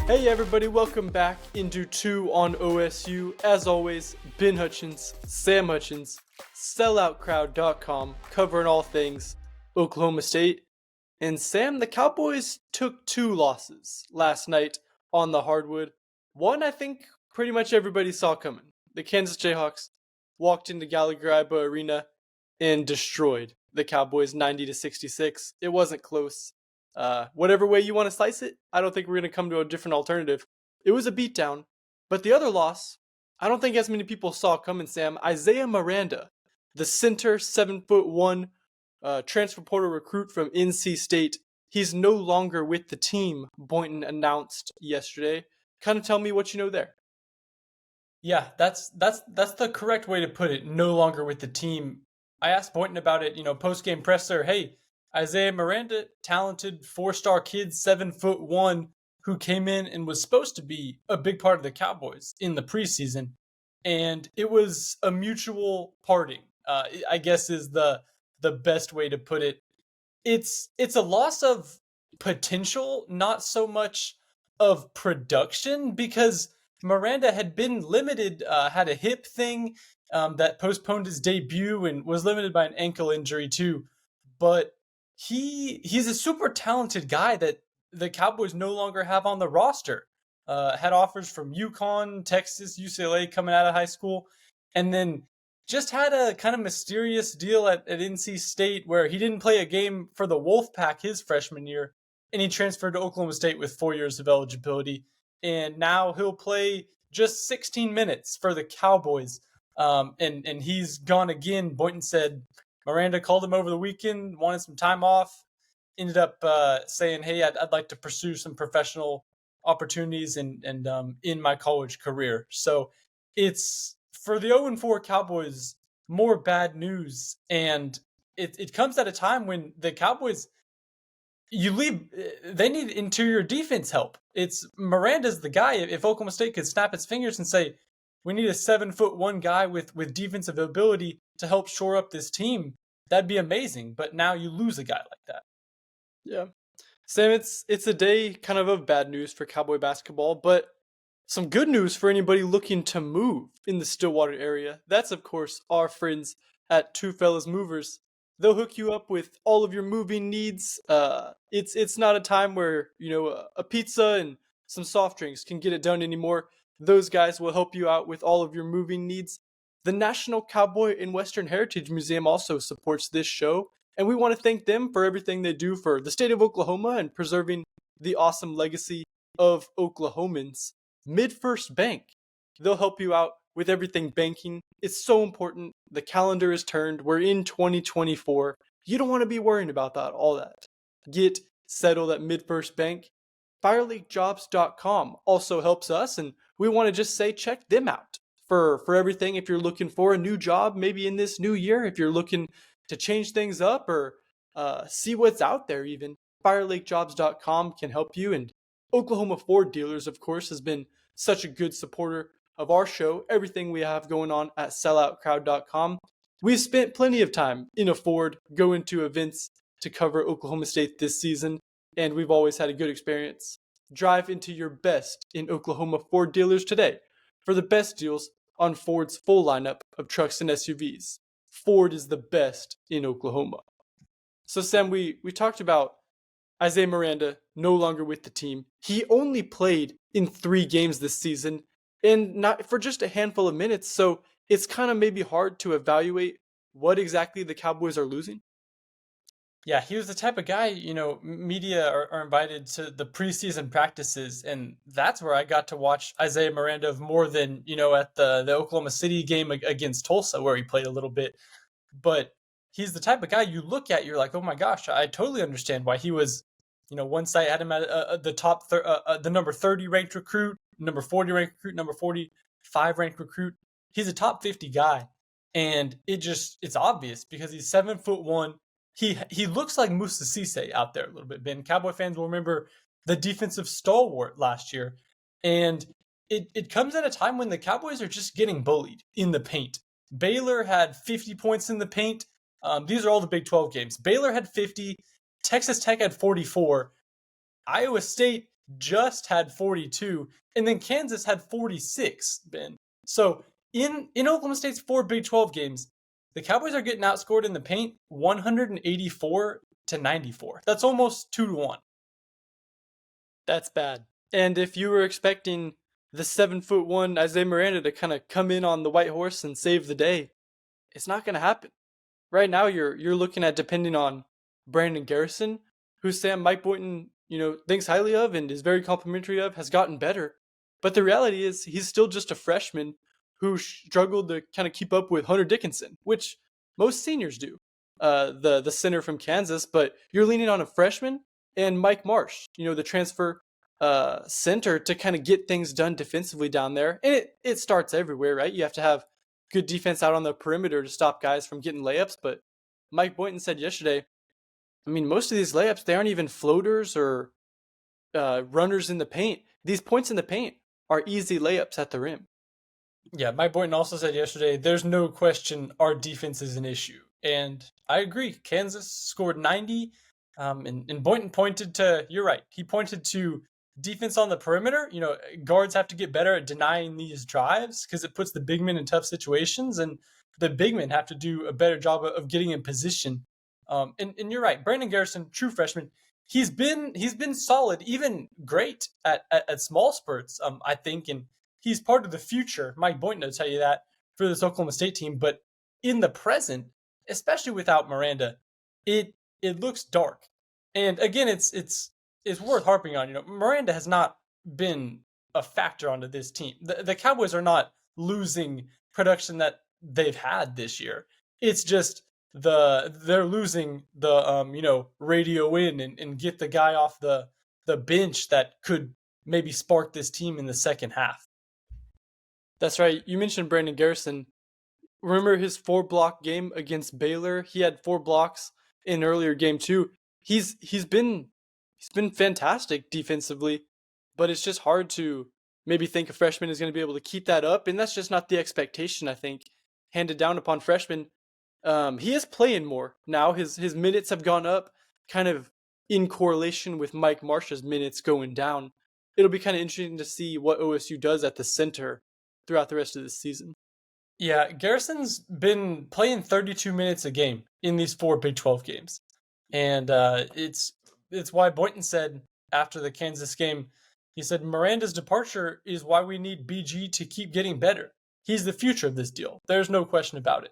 Hey everybody, welcome back into 2 on OSU. As always, Ben Hutchins, Sam Hutchins, selloutcrowd.com, covering all things Oklahoma State. And Sam, the Cowboys took 2 losses last night on the hardwood. One I think pretty much everybody saw coming. The Kansas Jayhawks walked into Gallagher-Iba Arena and destroyed the Cowboys 90-66. It wasn't close. Whatever way you want to slice it, I don't think we're going to come to a different alternative. It was a beatdown. But the other loss, I don't think as many people saw coming, Sam. Isaiah Miranda, the center, 7'1", transfer portal recruit from NC State. He's no longer with the team, Boynton announced yesterday. Kind of tell me what you know there. Yeah, that's the correct way to put it. No longer with the team. I asked Boynton about it, post-game presser. Hey, Isaiah Miranda, talented 4-star kid, 7'1", who came in and was supposed to be a big part of the Cowboys in the preseason, and it was a mutual parting. I guess is the best way to put it. It's a loss of potential, not so much of production, because Miranda had been limited, had a hip thing that postponed his debut and was limited by an ankle injury too. But he's a super talented guy that the Cowboys no longer have on the roster. Had offers from UConn, Texas, UCLA coming out of high school, and then just had a kind of mysterious deal at NC State where he didn't play a game for the Wolfpack his freshman year, and he transferred to Oklahoma State with 4 years of eligibility. And now he'll play just 16 minutes for the Cowboys. And he's gone again. Boynton said Miranda called him over the weekend, wanted some time off, ended up saying, hey, I'd like to pursue some professional opportunities and in my college career. So it's, for the 0-4 Cowboys, more bad news. And it comes at a time when the Cowboys, they need interior defense help. It's Miranda's the guy. If Oklahoma State could snap its fingers and say, we need a 7'1" guy with defensive ability to help shore up this team, that'd be amazing. But now you lose a guy like that. Yeah. Sam, it's a day kind of bad news for Cowboy basketball, but some good news for anybody looking to move in the Stillwater area. That's, of course, our friends at Two Fellas Movers. They'll hook you up with all of your moving needs. It's not a time where, a pizza and some soft drinks can get it done anymore. Those guys will help you out with all of your moving needs. The National Cowboy and Western Heritage Museum also supports this show, and we want to thank them for everything they do for the state of Oklahoma and preserving the awesome legacy of Oklahomans. MidFirst Bank, they'll help you out with everything banking. It's so important. The calendar is turned. We're in 2024. You don't want to be worrying about all that. Get settled at MidFirst Bank. FireLakeJobs.com also helps us, and we want to just say check them out for everything. If you're looking for a new job, maybe in this new year, if you're looking to change things up or see what's out there even, FireLakeJobs.com can help you. And Oklahoma Ford Dealers, of course, has been such a good supporter of our show, everything we have going on at selloutcrowd.com. We've spent plenty of time in a Ford going to events to cover Oklahoma State this season, and we've always had a good experience. Drive into your best in Oklahoma Ford Dealers today for the best deals on Ford's full lineup of trucks and SUVs. Ford is the best in Oklahoma. So Sam, we talked about Isaiah Miranda no longer with the team. He only played in 3 games this season, and not for just a handful of minutes, so it's kind of maybe hard to evaluate what exactly the Cowboys are losing. Yeah, he was the type of guy, media are invited to the preseason practices, and that's where I got to watch Isaiah Miranda more than, at the Oklahoma City game against Tulsa, where he played a little bit. But he's the type of guy you look at, you're like, oh my gosh, I totally understand why he was, one site had him at the number 30 ranked recruit, number 40 ranked recruit, number 45 ranked recruit. He's a top 50 guy, and it's obvious because he's 7'1". He looks like Musa Cisse out there a little bit, Ben. Cowboy fans will remember the defensive stalwart last year. And it comes at a time when the Cowboys are just getting bullied in the paint. Baylor had 50 points in the paint. These are all the Big 12 games. Baylor had 50. Texas Tech had 44. Iowa State just had 42, and then Kansas had 46, Ben. So in Oklahoma State's 4 Big 12 games, the Cowboys are getting outscored in the paint 184 to 94. That's almost 2-1. That's bad. And if you were expecting the 7'1" Isaiah Miranda to kind of come in on the white horse and save the day, it's not going to happen. Right now, you're looking at depending on Brandon Garrison, who Mike Boynton thinks highly of and is very complimentary of, has gotten better. But the reality is he's still just a freshman who struggled to kind of keep up with Hunter Dickinson, which most seniors do. The center from Kansas, but you're leaning on a freshman and Mike Marsh, the transfer center, to kind of get things done defensively down there. And it starts everywhere, right? You have to have good defense out on the perimeter to stop guys from getting layups. But Mike Boynton said yesterday, I mean, most of these layups, they aren't even floaters or runners in the paint. These points in the paint are easy layups at the rim. Yeah, Mike Boynton also said yesterday, there's no question our defense is an issue. And I agree. Kansas scored 90. And Boynton pointed to, you're right, he pointed to defense on the perimeter. Guards have to get better at denying these drives because it puts the big men in tough situations. And the big men have to do a better job of getting in position. And you're right, Brandon Garrison, true freshman, he's been solid, even great at small spurts, I think, and he's part of the future. Mike Boynton will tell you that for this Oklahoma State team, but in the present, especially without Miranda, it looks dark. And again, it's worth harping on. Miranda has not been a factor onto this team. The Cowboys are not losing production that they've had this year. It's just they're losing the radio in and get the guy off the bench that could maybe spark this team in the second half. That's right. You mentioned Brandon Garrison. Remember his 4-block game against Baylor? He had 4 blocks in earlier game too. He's been fantastic defensively, but it's just hard to maybe think a freshman is going to be able to keep that up, and that's just not the expectation, I think, handed down upon freshmen. He is playing more now. His minutes have gone up, kind of in correlation with Mike Marsh's minutes going down. It'll be kind of interesting to see what OSU does at the center throughout the rest of this season. Yeah, Garrison's been playing 32 minutes a game in these 4 Big 12 games. And it's why Boynton said after the Kansas game, he said, Miranda's departure is why we need BG to keep getting better. He's the future of this deal. There's no question about it.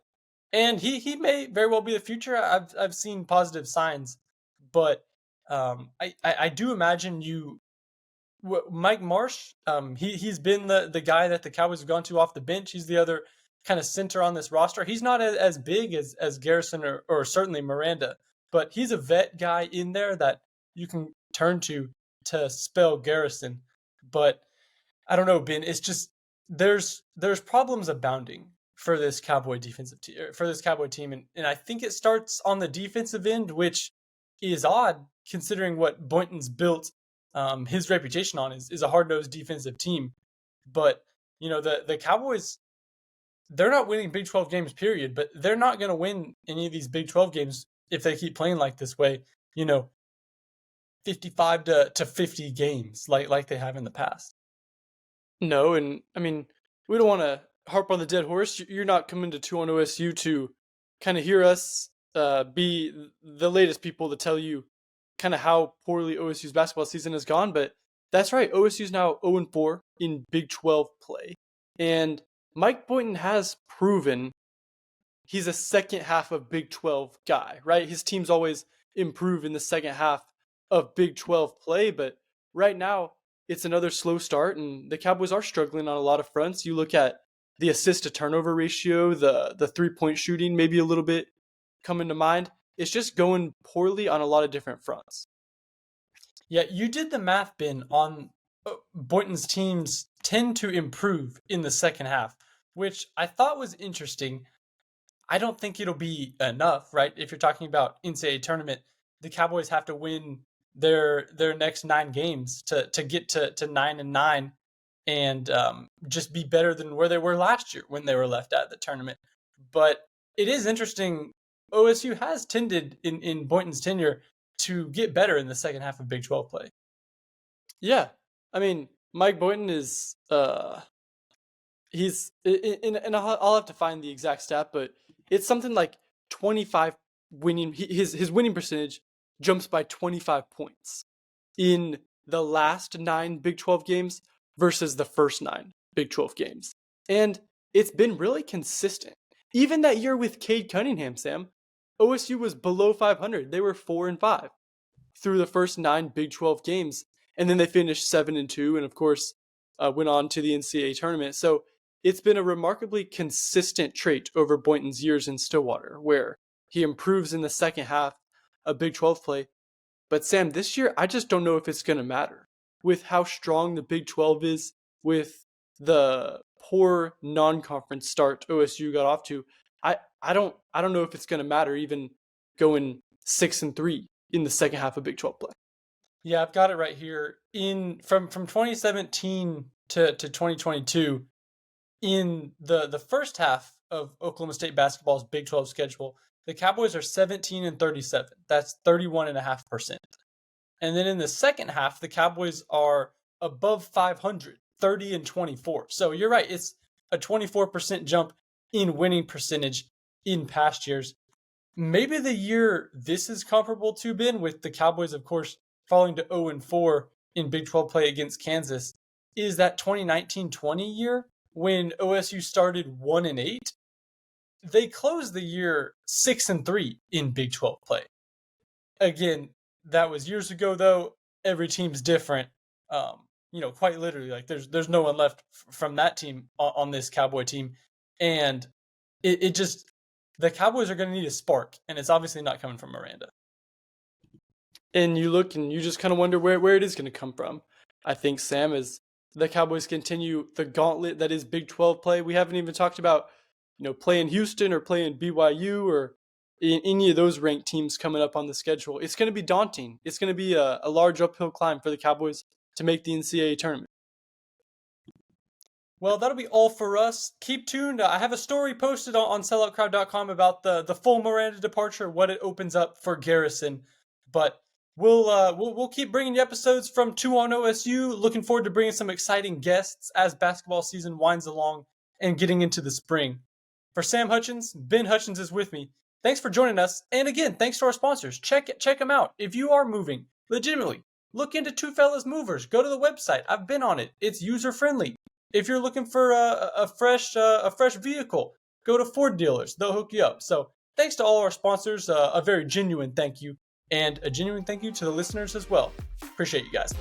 And he may very well be the future. I've seen positive signs. But I do imagine Mike Marsh, he's been the guy that the Cowboys have gone to off the bench. He's the other kind of center on this roster. He's not as big as Garrison or certainly Miranda, but he's a vet guy in there that you can turn to spell Garrison. But I don't know, Ben. It's just there's problems abounding for this Cowboy team, and I think it starts on the defensive end, which is odd considering what Boynton's built his reputation on is a hard-nosed defensive team. But the Cowboys, they're not winning Big 12 games, period, but they're not going to win any of these Big 12 games if they keep playing like this way, 55 to 50 games like they have in the past. No, and I mean, we don't want to harp on the dead horse. You're not coming to 2 on OSU to kind of hear us be the latest people to tell you kind of how poorly OSU's basketball season has gone, but that's right. OSU's now 0-4 in Big 12 play. And Mike Boynton has proven he's a second half of Big 12 guy, right? His teams always improve in the second half of Big 12 play, but right now it's another slow start, and the Cowboys are struggling on a lot of fronts. You look at the assist to turnover ratio, the 3-point shooting, maybe a little bit coming to mind. It's just going poorly on a lot of different fronts. Yeah, you did the math, Ben, on Boynton's teams tend to improve in the second half, which I thought was interesting. I don't think it'll be enough, right? If you're talking about NCAA tournament, the Cowboys have to win their next 9 games to get to 9-9 and just be better than where they were last year when they were left out of the tournament. But it is interesting. OSU has tended in Boynton's tenure to get better in the second half of Big 12 play. Yeah. I mean, Mike Boynton is he's and I'll have to find the exact stat, but it's something like 25 winning. His winning percentage jumps by 25 points in the last 9 Big 12 games versus the first 9 Big 12 games, and it's been really consistent. Even that year with Cade Cunningham, Sam, OSU was below 500. They were 4-5 through the first 9 Big 12 games, and then they finished 7-2, and of course went on to the NCAA tournament. So it's been a remarkably consistent trait over Boynton's years in Stillwater, where he improves in the second half of Big 12 play. But Sam, this year I just don't know if it's going to matter with how strong the Big 12 is, with the poor non-conference start OSU got off to. I don't know if it's going to matter even going 6-3 in the second half of Big 12 play. Yeah, I've got it right here. From 2017 to 2022, in the first half of Oklahoma State basketball's Big 12 schedule, the Cowboys are 17-37. That's 31.5%. And then in the second half, the Cowboys are above 500, 30-24. So you're right, it's a 24% jump in winning percentage in past years. Maybe the year this is comparable to, Ben, with the Cowboys, of course, falling to 0-4 in Big 12 play against Kansas, is that 2019-20 year when OSU started 1-8. They closed the year 6-3 in Big 12 play. Again, that was years ago, though. Every team's different. Quite literally, like there's no one left from that team on this Cowboy team, and it just, the Cowboys are going to need a spark, and it's obviously not coming from Miranda. And you look and you just kind of wonder where it is going to come from. I think, Sam, as the Cowboys continue the gauntlet that is Big 12 play. We haven't even talked about, playing Houston or playing BYU or any of those ranked teams coming up on the schedule. It's going to be daunting. It's going to be a large uphill climb for the Cowboys to make the NCAA tournament. Well, that'll be all for us. Keep tuned. I have a story posted on selloutcrowd.com about the full Miranda departure, what it opens up for Garrison. But we'll keep bringing you episodes from 2 on OSU. Looking forward to bringing some exciting guests as basketball season winds along and getting into the spring. For Sam Hutchins, Ben Hutchins is with me. Thanks for joining us. And again, thanks to our sponsors. Check them out. If you are moving, legitimately, look into Two Fellas Movers. Go to the website. I've been on it. It's user-friendly. If you're looking for a fresh vehicle, go to Ford dealers. They'll hook you up. So thanks to all our sponsors. A very genuine thank you. And a genuine thank you to the listeners as well. Appreciate you guys.